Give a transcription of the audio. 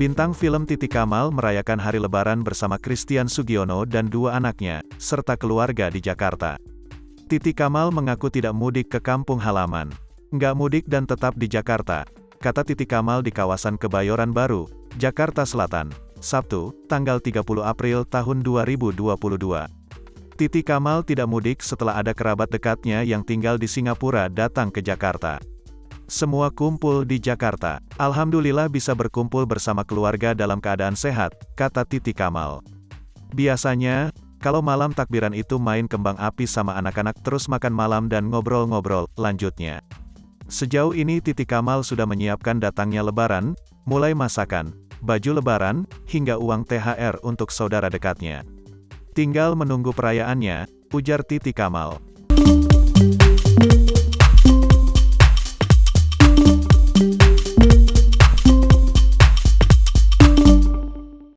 Bintang film Titi Kamal merayakan hari Lebaran bersama Christian Sugiono dan dua anaknya, serta keluarga di Jakarta. Titi Kamal mengaku tidak mudik ke kampung halaman. Nggak mudik dan tetap di Jakarta, kata Titi Kamal di kawasan Kebayoran Baru, Jakarta Selatan, Sabtu, tanggal 30 April tahun 2022. Titi Kamal tidak mudik setelah ada kerabat dekatnya yang tinggal di Singapura datang ke Jakarta. Semua kumpul di Jakarta. Alhamdulillah bisa berkumpul bersama keluarga dalam keadaan sehat, kata Titi Kamal. Biasanya, kalau malam takbiran itu main kembang api sama anak-anak terus makan malam dan ngobrol-ngobrol, lanjutnya. Sejauh ini Titi Kamal sudah menyiapkan datangnya Lebaran, mulai masakan, baju Lebaran, hingga uang THR untuk saudara dekatnya. Tinggal menunggu perayaannya, ujar Titi Kamal.